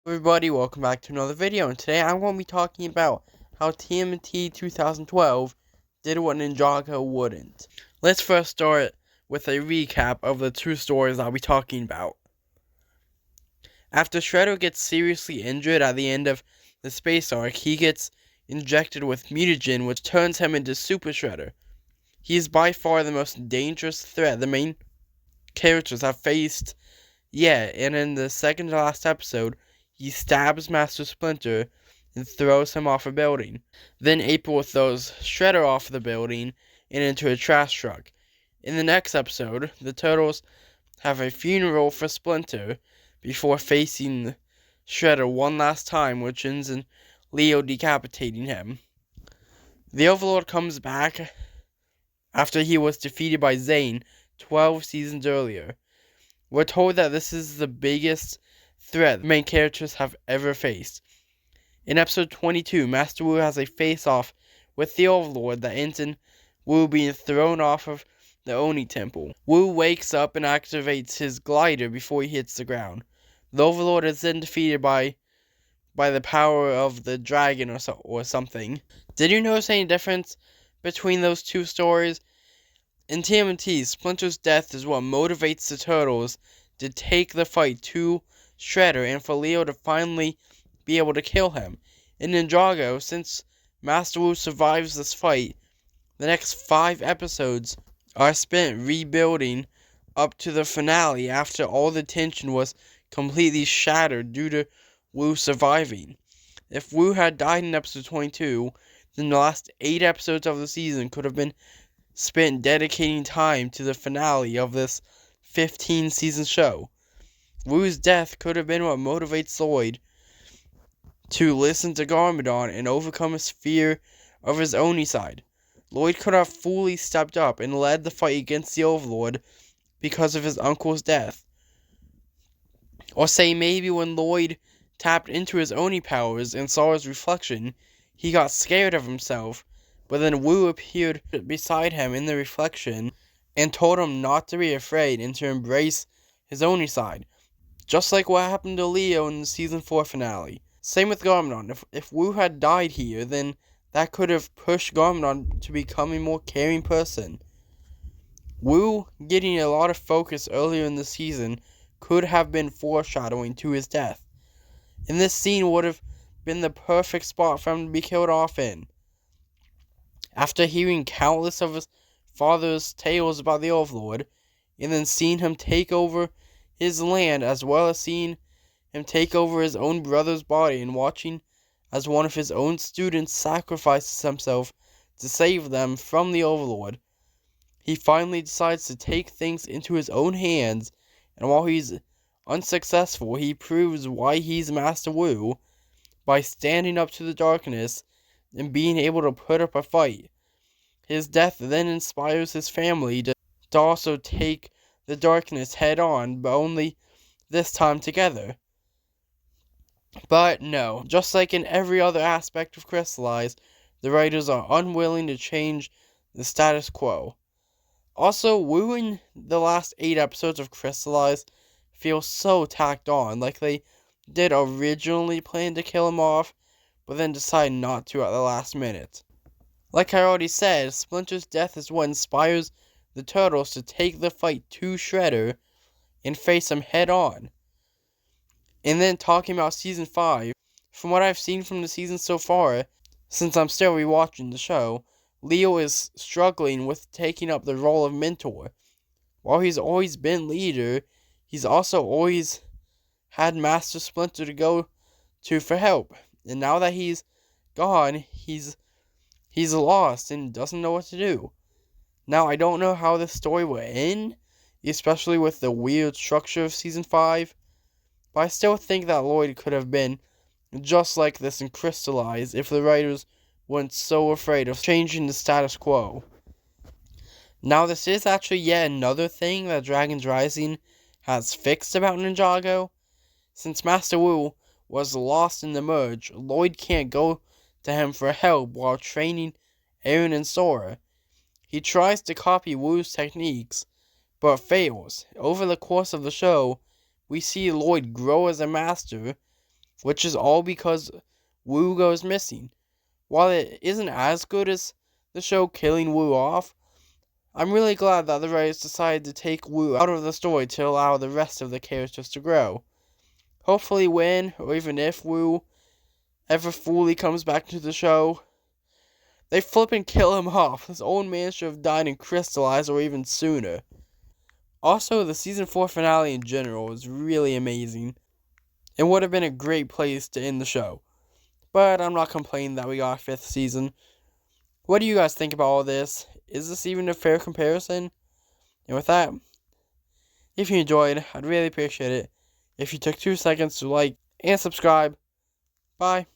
Everybody, welcome back to another video, and today I'm going to be talking about how TMNT 2012 did what Ninjago wouldn't. Let's first start with a recap of the two stories I'll be talking about. After Shredder gets seriously injured at the end of the space arc, he gets injected with mutagen, which turns him into Super Shredder. He is by far the most dangerous threat the main characters have faced yet, and in the second to last episode, he stabs Master Splinter and throws him off a building. Then April throws Shredder off the building and into a trash truck. In the next episode, the Turtles have a funeral for Splinter before facing Shredder one last time, which ends in Leo decapitating him. The Overlord comes back after he was defeated by Zane 12 seasons earlier. We're told that this is the biggest threat the main characters have ever faced. In episode 22, Master Wu has a face-off with the Overlord that ends in Wu being thrown off of the Oni Temple. Wu wakes up and activates his glider before he hits the ground. The Overlord is then defeated by the power of the dragon or something. Did you notice any difference between those two stories? In TMNT, Splinter's death is what motivates the Turtles to take the fight to Shredder and for Leo to finally be able to kill him. In Ninjago, since Master Wu survives this fight, the next 5 episodes are spent rebuilding up to the finale after all the tension was completely shattered due to Wu surviving. If Wu had died in episode 22, then the last 8 episodes of the season could have been spent dedicating time to the finale of this 15-season show. Wu's death could have been what motivates Lloyd to listen to Garmadon and overcome his fear of his Oni side. Lloyd could have fully stepped up and led the fight against the Overlord because of his uncle's death. Or say maybe when Lloyd tapped into his Oni powers and saw his reflection, he got scared of himself, but then Wu appeared beside him in the reflection and told him not to be afraid and to embrace his Oni side. Just like what happened to Leo in the Season 4 finale. Same with Garmadon. If Wu had died here, then that could have pushed Garmadon to become a more caring person. Wu getting a lot of focus earlier in the season could have been foreshadowing to his death. And this scene would have been the perfect spot for him to be killed off in. After hearing countless of his father's tales about the Overlord, and then seeing him take over his land, as well as seeing him take over his own brother's body and watching as one of his own students sacrifices himself to save them from the Overlord, he finally decides to take things into his own hands, and while he's unsuccessful, he proves why he's Master Wu by standing up to the darkness and being able to put up a fight. His death then inspires his family to also take the darkness head on, but only this time together. But no, just like in every other aspect of Crystallize, the writers are unwilling to change the status quo. Also, Wu in the last 8 episodes of Crystallize feels so tacked on, like they did originally plan to kill him off, but then decide not to at the last minute. Like I already said, Splinter's death is what inspires the Turtles to take the fight to Shredder and face him head on. And then talking about Season 5, from what I've seen from the season so far, since I'm still rewatching the show, Leo is struggling with taking up the role of mentor. While he's always been leader, he's also always had Master Splinter to go to for help. And now that he's gone, he's lost and doesn't know what to do. Now, I don't know how this story will end, especially with the weird structure of Season 5, but I still think that Lloyd could have been just like this in Crystallize if the writers weren't so afraid of changing the status quo. Now, this is actually yet another thing that Dragon's Rising has fixed about Ninjago. Since Master Wu was lost in the merge, Lloyd can't go to him for help while training Aaron and Sora. He tries to copy Wu's techniques, but fails. Over the course of the show, we see Lloyd grow as a master, which is all because Wu goes missing. While it isn't as good as the show killing Wu off, I'm really glad that the writers decided to take Wu out of the story to allow the rest of the characters to grow. Hopefully when, or even if Wu ever fully comes back into the show, they flip and kill him off. His old man should have died and crystallized or even sooner. Also, the season 4 finale in general was really amazing. It would have been a great place to end the show. But I'm not complaining that we got a 5th season. What do you guys think about all this? Is this even a fair comparison? And with that, if you enjoyed, I'd really appreciate it if you took 2 seconds to like and subscribe. Bye.